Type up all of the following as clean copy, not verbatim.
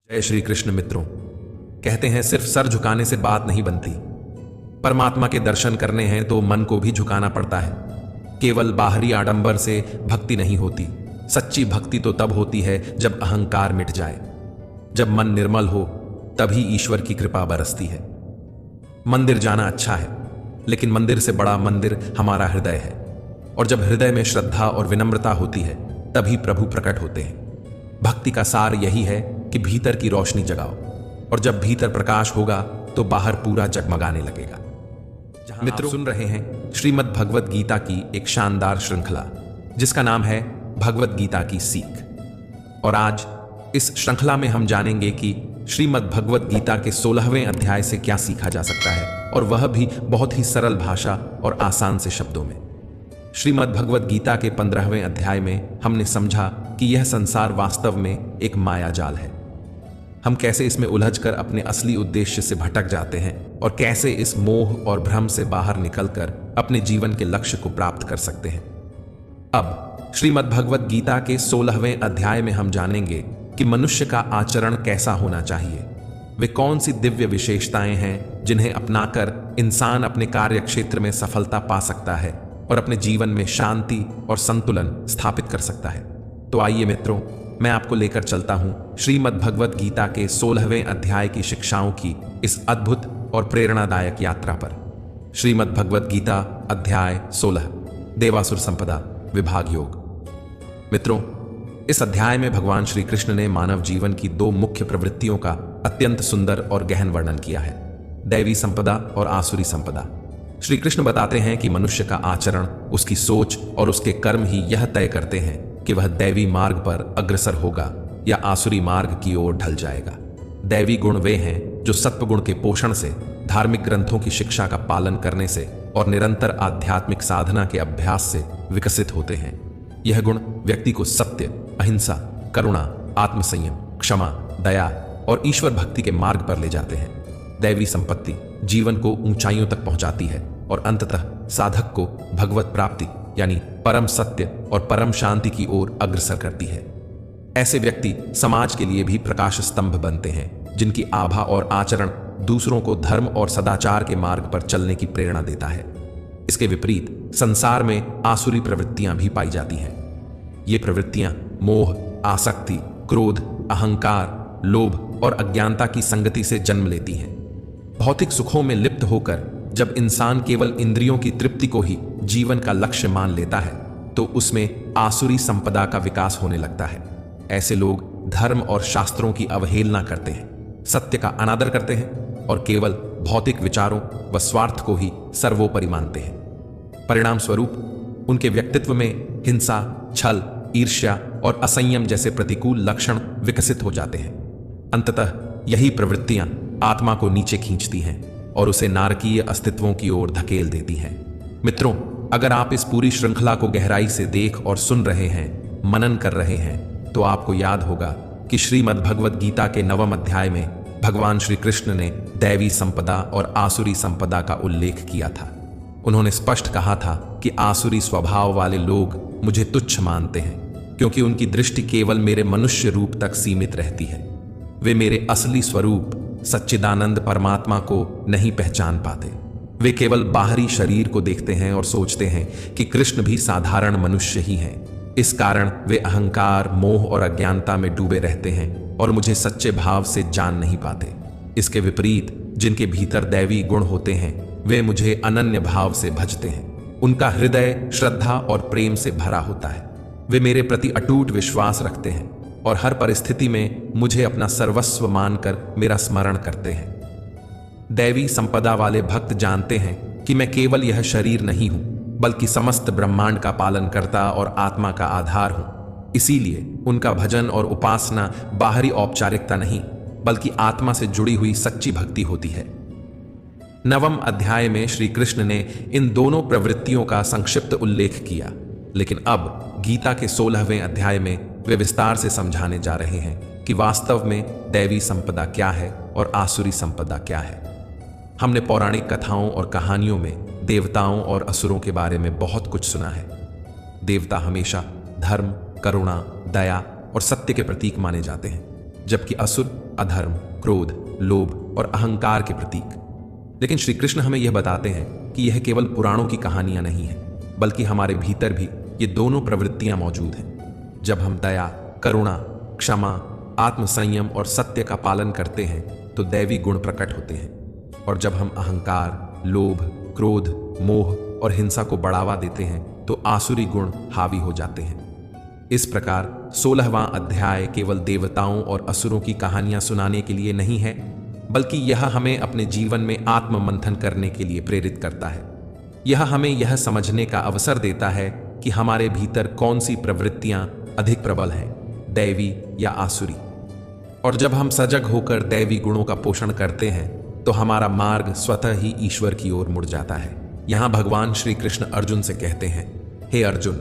जय श्री कृष्ण मित्रों। कहते हैं सिर्फ सर झुकाने से बात नहीं बनती। परमात्मा के दर्शन करने हैं तो मन को भी झुकाना पड़ता है। केवल बाहरी आडंबर से भक्ति नहीं होती। सच्ची भक्ति तो तब होती है जब अहंकार मिट जाए, जब मन निर्मल हो, तभी ईश्वर की कृपा बरसती है। मंदिर जाना अच्छा है, लेकिन मंदिर से बड़ा मंदिर हमारा हृदय है। और जब हृदय में श्रद्धा और विनम्रता होती है, तभी प्रभु प्रकट होते हैं। भक्ति का सार यही है कि भीतर की रोशनी जगाओ, और जब भीतर प्रकाश होगा तो बाहर पूरा जगमगाने लगेगा। मित्रों, सुन रहे हैं श्रीमद् भगवत गीता की एक शानदार श्रृंखला, जिसका नाम है भगवत गीता की सीख। और आज इस श्रृंखला में हम जानेंगे कि श्रीमद् भगवत गीता के 16वें अध्याय से क्या सीखा जा सकता है, और वह भी बहुत ही सरल भाषा और आसान से शब्दों में। श्रीमद् भगवत गीता के 15वें अध्याय में हमने समझा कि यह संसार वास्तव में एक माया जाल है। हम कैसे इसमें उलझकर अपने असली उद्देश्य से भटक जाते हैं, और कैसे इस मोह और भ्रम से बाहर निकलकर अपने जीवन के लक्ष्य को प्राप्त कर सकते हैं। अब श्रीमद् भगवत गीता के 16वें अध्याय में हम जानेंगे कि मनुष्य का आचरण कैसा होना चाहिए। वे कौन सी दिव्य विशेषताएं हैं जिन्हें अपनाकर इंसान अपने कार्य क्षेत्र में सफलता पा सकता है और अपने जीवन में शांति और संतुलन स्थापित कर सकता है। तो आइए मित्रों, मैं आपको लेकर चलता हूं श्रीमद् भगवत गीता के 16वें अध्याय की शिक्षाओं की इस अद्भुत और प्रेरणादायक यात्रा पर। श्रीमद् भगवत गीता अध्याय 16, देवासुर संपदा, विभाग योग। मित्रों, इस अध्याय में भगवान श्री कृष्ण ने मानव जीवन की दो मुख्य प्रवृत्तियों का अत्यंत सुंदर और गहन वर्णन किया है, दैवी संपदा और आसुरी संपदा। श्री कृष्ण बताते हैं कि मनुष्य का आचरण, उसकी सोच और उसके कर्म ही यह तय करते हैं कि वह दैवी मार्ग पर अग्रसर होगा या आसुरी मार्ग की ओर ढल जाएगा। दैवी गुण वे हैं जो सत्वगुण के पोषण से, धार्मिक ग्रंथों की शिक्षा का पालन करने से और निरंतर आध्यात्मिक साधना के अभ्यास से विकसित होते हैं। यह गुण व्यक्ति को सत्य, अहिंसा, करुणा, आत्मसंयम, क्षमा, दया और ईश्वर भक्ति के मार्ग पर ले जाते हैं। दैवी संपत्ति जीवन को ऊंचाइयों तक पहुंचाती है और अंततः साधक को भगवत प्राप्ति यानी परम सत्य और परम शांति की ओर अग्रसर करती है। ऐसे व्यक्ति समाज के लिए भी प्रकाश स्तंभ बनते हैं, जिनकी आभा और आचरण दूसरों को धर्म और सदाचार के मार्ग पर चलने की प्रेरणा देता है। इसके विपरीत संसार में आसुरी प्रवृत्तियां भी पाई जाती हैं। ये प्रवृत्तियां मोह, आसक्ति, क्रोध, अहंकार, लोभ और अज्ञानता की संगति से जन्म लेती हैं। भौतिक सुखों में लिप्त होकर जब इंसान केवल इंद्रियों की तृप्ति को ही जीवन का लक्ष्य मान लेता है, तो उसमें आसुरी संपदा का विकास होने लगता है। ऐसे लोग धर्म और शास्त्रों की अवहेलना करते हैं, सत्य का अनादर करते हैं और केवल भौतिक विचारों व स्वार्थ को ही सर्वोपरि मानते हैं। परिणाम स्वरूप उनके व्यक्तित्व में हिंसा, छल, ईर्ष्या और असंयम जैसे प्रतिकूल लक्षण विकसित हो जाते हैं। अंततः यही प्रवृत्तियां आत्मा को नीचे खींचती हैं और उसे नारकीय अस्तित्वों की ओर धकेल देती हैं। मित्रों, अगर आप इस पूरी श्रृंखला को गहराई से देख और सुन रहे हैं, मनन कर रहे हैं, तो आपको याद होगा कि श्रीमद् भगवत गीता के 9वें अध्याय में भगवान श्री कृष्ण ने दैवी संपदा और आसुरी संपदा का उल्लेख किया था। उन्होंने स्पष्ट कहा था कि आसुरी स्वभाव वाले लोग मुझे तुच्छ मानते हैं, क्योंकि उनकी दृष्टि केवल मेरे मनुष्य रूप तक सीमित रहती है। वे मेरे असली स्वरूप सच्चिदानंद परमात्मा को नहीं पहचान पाते। वे केवल बाहरी शरीर को देखते हैं और सोचते हैं कि कृष्ण भी साधारण मनुष्य ही हैं। इस कारण वे अहंकार, मोह और अज्ञानता में डूबे रहते हैं और मुझे सच्चे भाव से जान नहीं पाते। इसके विपरीत जिनके भीतर दैवी गुण होते हैं, वे मुझे अनन्य भाव से भजते हैं। उनका हृदय श्रद्धा और प्रेम से भरा होता है। वे मेरे प्रति अटूट विश्वास रखते हैं और हर परिस्थिति में मुझे अपना सर्वस्व मानकर मेरा स्मरण करते हैं। दैवी संपदा वाले भक्त जानते हैं कि मैं केवल यह शरीर नहीं हूं, बल्कि समस्त ब्रह्मांड का पालनकर्ता और आत्मा का आधार हूं। इसीलिए उनका भजन और उपासना बाहरी औपचारिकता नहीं, बल्कि आत्मा से जुड़ी हुई सच्ची भक्ति होती है। 9वें अध्याय में श्री कृष्ण ने इन दोनों प्रवृत्तियों का संक्षिप्त उल्लेख किया, लेकिन अब गीता के 16वें अध्याय में वे विस्तार से समझाने जा रहे हैं कि वास्तव में दैवी संपदा क्या है और आसुरी संपदा क्या है। हमने पौराणिक कथाओं और कहानियों में देवताओं और असुरों के बारे में बहुत कुछ सुना है। देवता हमेशा धर्म, करुणा, दया और सत्य के प्रतीक माने जाते हैं, जबकि असुर अधर्म, क्रोध, लोभ और अहंकार के प्रतीक। लेकिन श्री कृष्ण हमें यह बताते हैं कि यह केवल पुराणों की कहानियां नहीं है, बल्कि हमारे भीतर भी ये दोनों प्रवृत्तियां मौजूद हैं। जब हम दया, करुणा, क्षमा, आत्मसंयम और सत्य का पालन करते हैं तो दैवी गुण प्रकट होते हैं, और जब हम अहंकार, लोभ, क्रोध, मोह और हिंसा को बढ़ावा देते हैं तो आसुरी गुण हावी हो जाते हैं। इस प्रकार 16वां अध्याय केवल देवताओं और असुरों की कहानियां सुनाने के लिए नहीं है, बल्कि यह हमें अपने जीवन में आत्म मंथन करने के लिए प्रेरित करता है। यह हमें यह समझने का अवसर देता है कि हमारे भीतर कौन सी प्रवृत्तियां अधिक प्रबल हैं, दैवी या आसुरी। और जब हम सजग होकर दैवी गुणों का पोषण करते हैं तो हमारा मार्ग स्वतः ही ईश्वर की ओर मुड़ जाता है। यहां भगवान श्री कृष्ण अर्जुन से कहते हैं, हे अर्जुन,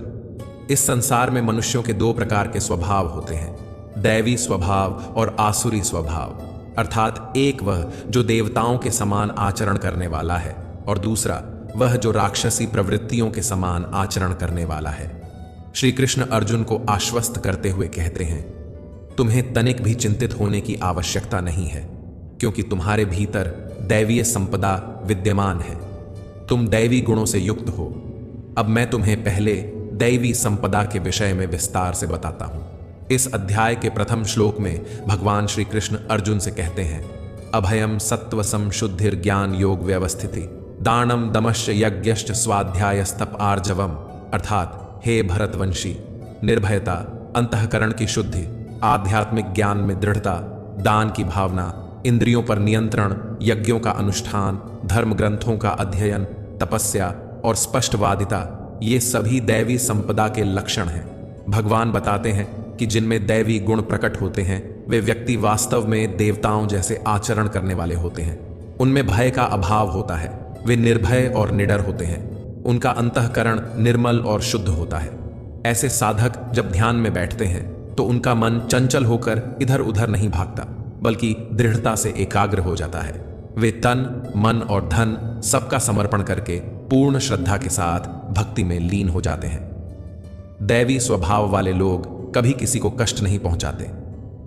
इस संसार में मनुष्यों के दो प्रकार के स्वभाव होते हैं, दैवी स्वभाव और आसुरी स्वभाव। अर्थात एक वह जो देवताओं के समान आचरण करने वाला है, और दूसरा वह जो राक्षसी प्रवृत्तियों के समान आचरण करने वाला है। श्री कृष्ण अर्जुन को आश्वस्त करते हुए कहते हैं, तुम्हें तनिक भी चिंतित होने की आवश्यकता नहीं है, क्योंकि तुम्हारे भीतर दैवीय संपदा विद्यमान है। तुम दैवी गुणों से युक्त हो। अब मैं तुम्हें पहले दैवी संपदा के विषय में विस्तार से बताता हूं। इस अध्याय के प्रथम श्लोक में भगवान श्री कृष्ण अर्जुन से कहते हैं, अभयम सत्वसम शुद्धिर ज्ञान योग व्यवस्थिति दानम दमश्च यज्ञश्च स्वाध्यायस्तप आर्जवम। अर्थात हे भरतवंशी, निर्भयता, अंतःकरण की शुद्धि, आध्यात्मिक ज्ञान में दृढ़ता, दान की भावना, इंद्रियों पर नियंत्रण, यज्ञों का अनुष्ठान, धर्म ग्रंथों का अध्ययन, तपस्या और स्पष्टवादिता, ये सभी दैवी संपदा के लक्षण हैं। भगवान बताते हैं कि जिनमें दैवी गुण प्रकट होते हैं वे व्यक्ति वास्तव में देवताओं जैसे आचरण करने वाले होते हैं। उनमें भय का अभाव होता है, वे निर्भय और निडर होते हैं, उनका अंतःकरण निर्मल और शुद्ध होता है। ऐसे साधक जब ध्यान में बैठते हैं तो उनका मन चंचल होकर इधर उधर नहीं भागता, बल्कि दृढ़ता से एकाग्र हो जाता है। वे तन, मन और धन सबका समर्पण करके पूर्ण श्रद्धा के साथ भक्ति में लीन हो जाते हैं। दैवी स्वभाव वाले लोग कभी किसी को कष्ट नहीं पहुंचाते।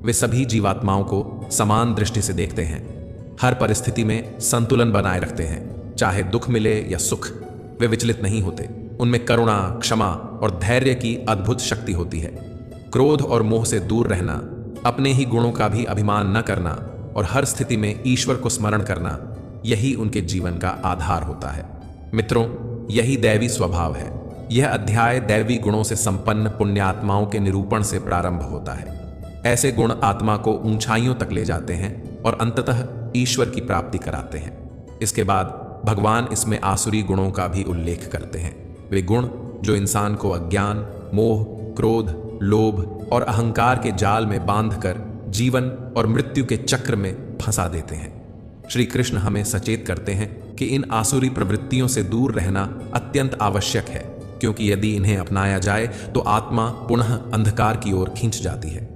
वे सभी जीवात्माओं को समान दृष्टि से देखते हैं, हर परिस्थिति में संतुलन बनाए रखते हैं। चाहे दुख मिले या सुख, वे विचलित नहीं होते। उनमें करुणा, क्षमा और धैर्य की अद्भुत शक्ति होती है। क्रोध और मोह से दूर रहना, अपने ही गुणों का भी अभिमान न करना और हर स्थिति में ईश्वर को स्मरण करना, यही उनके जीवन का आधार होता है। मित्रों, यही दैवी स्वभाव है। यह अध्याय दैवी गुणों से संपन्न पुण्यात्माओं के निरूपण से प्रारंभ होता है। ऐसे गुण आत्मा को ऊंचाइयों तक ले जाते हैं और अंततः ईश्वर की प्राप्ति कराते हैं। इसके बाद भगवान इसमें आसुरी गुणों का भी उल्लेख करते हैं। वे गुण जो इंसान को अज्ञान, मोह, क्रोध, लोभ और अहंकार के जाल में बांधकर जीवन और मृत्यु के चक्र में फंसा देते हैं। श्री कृष्ण हमें सचेत करते हैं कि इन आसुरी प्रवृत्तियों से दूर रहना अत्यंत आवश्यक है, क्योंकि यदि इन्हें अपनाया जाए तो आत्मा पुनः अंधकार की ओर खींच जाती है।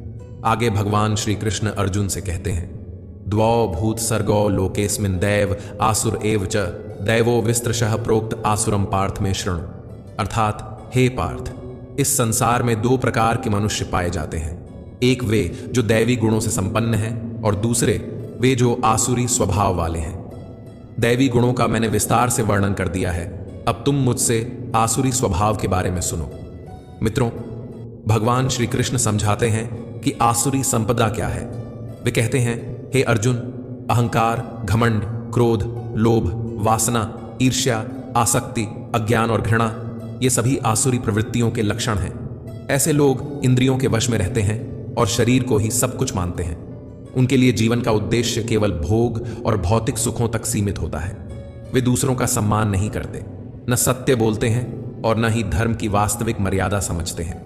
आगे भगवान श्री कृष्ण अर्जुन से कहते हैं, द्वौ भूत सर्गो लोकेस्मिन् दैव आसुर एव च दैवो विस्तृशः प्रोक्त आसुरम पार्थ में शृणु। अर्थात हे पार्थ, इस संसार में दो प्रकार के मनुष्य पाए जाते हैं। एक वे जो दैवी गुणों से संपन्न हैं और दूसरे वे जो आसुरी स्वभाव वाले हैं। दैवी गुणों का मैंने विस्तार से वर्णन कर दिया है, अब तुम मुझसे आसुरी स्वभाव के बारे में सुनो। मित्रों, भगवान श्री कृष्ण समझाते हैं कि आसुरी संपदा क्या है। वे कहते हैं, हे अर्जुन, अहंकार, घमंड, क्रोध, लोभ, वासना, ईर्ष्या, आसक्ति, अज्ञान और घृणा, ये सभी आसुरी प्रवृत्तियों के लक्षण हैं। ऐसे लोग इंद्रियों के वश में रहते हैं और शरीर को ही सब कुछ मानते हैं। उनके लिए जीवन का उद्देश्य केवल भोग और भौतिक सुखों तक सीमित होता है। वे दूसरों का सम्मान नहीं करते, न सत्य बोलते हैं और न ही धर्म की वास्तविक मर्यादा समझते हैं।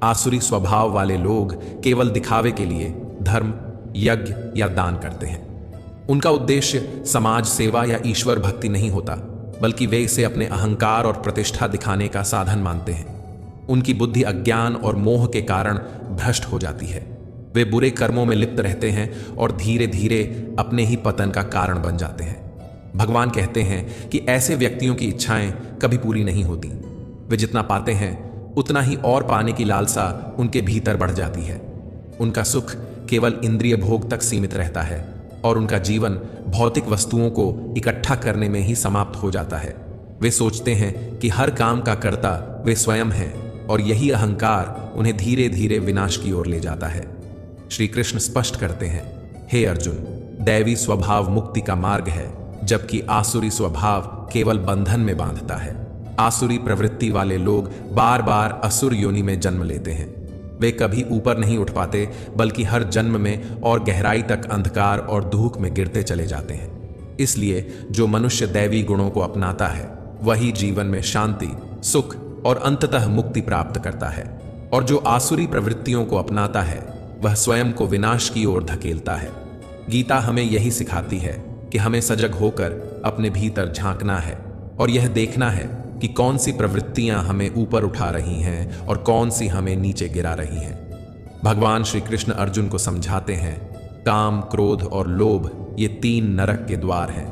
आसुरी स्वभाव वाले लोग केवल दिखावे के लिए धर्म, यज्ञ या दान करते हैं। उनका उद्देश्य समाज सेवा या ईश्वर भक्ति नहीं होता, बल्कि वे इसे अपने अहंकार और प्रतिष्ठा दिखाने का साधन मानते हैं। उनकी बुद्धि अज्ञान और मोह के कारण भ्रष्ट हो जाती है। वे बुरे कर्मों में लिप्त रहते हैं और धीरे धीरे अपने ही पतन का कारण बन जाते हैं। भगवान कहते हैं कि ऐसे व्यक्तियों की इच्छाएं कभी पूरी नहीं होती। वे जितना पाते हैं उतना ही और पाने की लालसा उनके भीतर बढ़ जाती है। उनका सुख केवल इंद्रिय भोग तक सीमित रहता है और उनका जीवन भौतिक वस्तुओं को इकट्ठा करने में ही समाप्त हो जाता है। वे सोचते हैं कि हर काम का कर्ता वे स्वयं हैं और यही अहंकार उन्हें धीरे धीरे विनाश की ओर ले जाता है। श्री कृष्ण स्पष्ट करते हैं, हे अर्जुन, दैवी स्वभाव मुक्ति का मार्ग है, जबकि आसुरी स्वभाव केवल बंधन में बांधता है। आसुरी प्रवृत्ति वाले लोग बार बार असुर योनि में जन्म लेते हैं। वे कभी ऊपर नहीं उठ पाते, बल्कि हर जन्म में और गहराई तक अंधकार और दुख में गिरते चले जाते हैं। इसलिए जो मनुष्य दैवी गुणों को अपनाता है वही जीवन में शांति, सुख और अंततः मुक्ति प्राप्त करता है, और जो आसुरी प्रवृत्तियों को अपनाता है वह स्वयं को विनाश की ओर धकेलता है। गीता हमें यही सिखाती है कि हमें सजग होकर अपने भीतर झांकना है और यह देखना है कि कौन सी प्रवृत्तियां हमें ऊपर उठा रही हैं और कौन सी हमें नीचे गिरा रही हैं। भगवान श्री कृष्ण अर्जुन को समझाते हैं, काम, क्रोध और लोभ ये 3 नरक के द्वार हैं।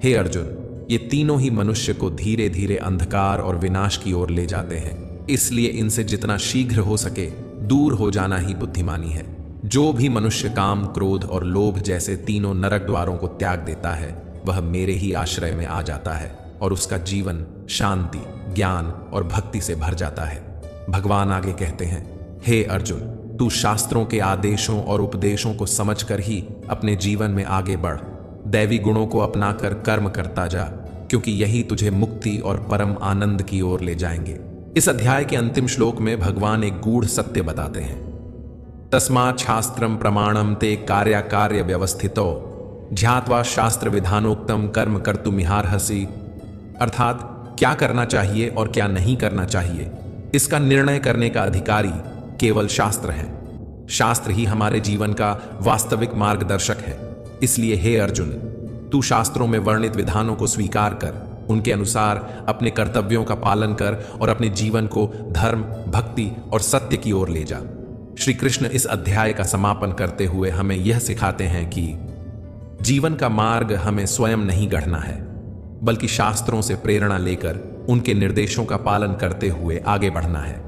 हे अर्जुन, ये तीनों ही मनुष्य को धीरे धीरे अंधकार और विनाश की ओर ले जाते हैं। इसलिए इनसे जितना शीघ्र हो सके दूर हो जाना ही बुद्धिमानी है। जो भी मनुष्य काम, क्रोध और लोभ जैसे तीनों नरक द्वारों को त्याग देता है वह मेरे ही आश्रय में आ जाता है और उसका जीवन शांति, ज्ञान और भक्ति से भर जाता है। भगवान आगे कहते हैं, हे अर्जुन, तू शास्त्रों के आदेशों और उपदेशों को समझकर ही अपने जीवन में आगे बढ़। दैवी गुणों को अपनाकर कर्म करता जा, क्योंकि यही तुझे मुक्ति और परम आनंद की ओर ले जाएंगे। इस अध्याय के अंतिम श्लोक में भगवान एक गूढ़ सत्य बताते हैं, तस्मात् शास्त्रम प्रमाणम ते कार्य व्यवस्थितो ध्यात्वा शास्त्र विधानोक्तम कर्म कर्तुमिहार्हसि। अर्थात क्या करना चाहिए और क्या नहीं करना चाहिए, इसका निर्णय करने का अधिकारी केवल शास्त्र है। शास्त्र ही हमारे जीवन का वास्तविक मार्गदर्शक है। इसलिए हे अर्जुन, तू शास्त्रों में वर्णित विधानों को स्वीकार कर, उनके अनुसार अपने कर्तव्यों का पालन कर और अपने जीवन को धर्म, भक्ति और सत्य की ओर ले जा। श्री कृष्ण इस अध्याय का समापन करते हुए हमें यह सिखाते हैं कि जीवन का मार्ग हमें स्वयं नहीं गढ़ना है, बल्कि शास्त्रों से प्रेरणा लेकर उनके निर्देशों का पालन करते हुए आगे बढ़ना है।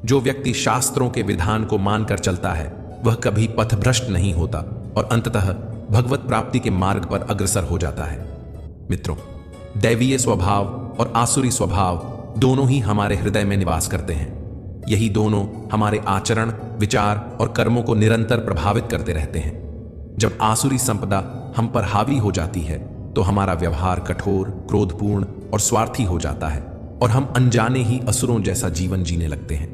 जो व्यक्ति शास्त्रों के विधान को मानकर चलता है वह कभी पथभ्रष्ट नहीं होता और अंततः भगवत प्राप्ति के मार्ग पर अग्रसर हो जाता है। मित्रों, दैवीय स्वभाव और आसुरी स्वभाव दोनों ही हमारे हृदय में निवास करते हैं। यही दोनों हमारे आचरण, विचार और कर्मों को निरंतर प्रभावित करते रहते हैं। जब आसुरी संपदा हम पर हावी हो जाती है तो हमारा व्यवहार कठोर, क्रोधपूर्ण और स्वार्थी हो जाता है और हम अनजाने ही असुरों जैसा जीवन जीने लगते हैं।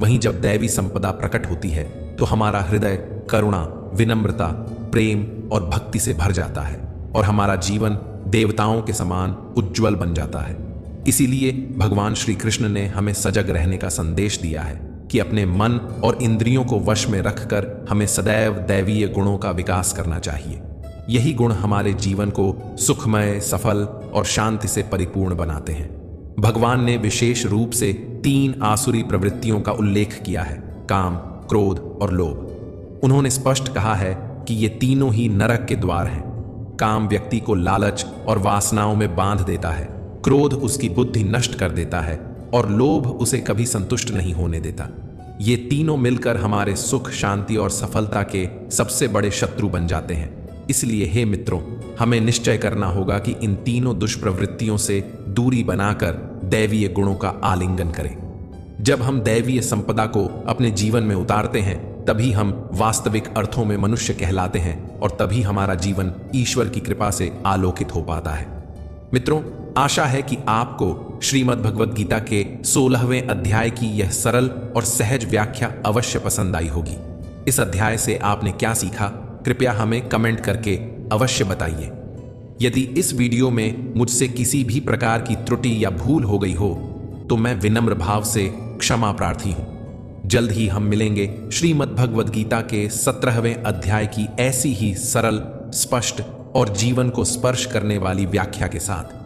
वहीं जब दैवी संपदा प्रकट होती है तो हमारा हृदय करुणा, विनम्रता, प्रेम और भक्ति से भर जाता है और हमारा जीवन देवताओं के समान उज्जवल बन जाता है। इसीलिए भगवान श्री कृष्ण ने हमें सजग रहने का संदेश दिया है कि अपने मन और इंद्रियों को वश में रखकर हमें सदैव दैवीय गुणों का विकास करना चाहिए। यही गुण हमारे जीवन को सुखमय, सफल और शांति से परिपूर्ण बनाते हैं। भगवान ने विशेष रूप से 3 आसुरी प्रवृत्तियों का उल्लेख किया है, काम, क्रोध और लोभ। उन्होंने स्पष्ट कहा है कि ये तीनों ही नरक के द्वार हैं। काम व्यक्ति को लालच और वासनाओं में बांध देता है, क्रोध उसकी बुद्धि नष्ट कर देता है और लोभ उसे कभी संतुष्ट नहीं होने देता। ये तीनों मिलकर हमारे सुख, शांति और सफलता के सबसे बड़े शत्रु बन जाते हैं। इसलिए हे मित्रों, हमें निश्चय करना होगा कि इन तीनों दुष्प्रवृत्तियों से दूरी बनाकर दैवीय गुणों का आलिंगन करें। जब हम दैवीय संपदा को अपने जीवन में उतारते हैं तभी हम वास्तविक अर्थों में मनुष्य कहलाते हैं और तभी हमारा जीवन ईश्वर की कृपा से आलोकित हो पाता है। मित्रों, आशा है कि आपको श्रीमद् भगवद गीता के 16वें अध्याय की यह सरल और सहज व्याख्या अवश्य पसंद आई होगी। इस अध्याय से आपने क्या सीखा, कृपया हमें कमेंट करके अवश्य बताइए। यदि इस वीडियो में मुझसे किसी भी प्रकार की त्रुटि या भूल हो गई हो तो मैं विनम्र भाव से क्षमा प्रार्थी हूं। जल्द ही हम मिलेंगे श्रीमद् भगवद गीता के 17वें अध्याय की ऐसी ही सरल, स्पष्ट और जीवन को स्पर्श करने वाली व्याख्या के साथ।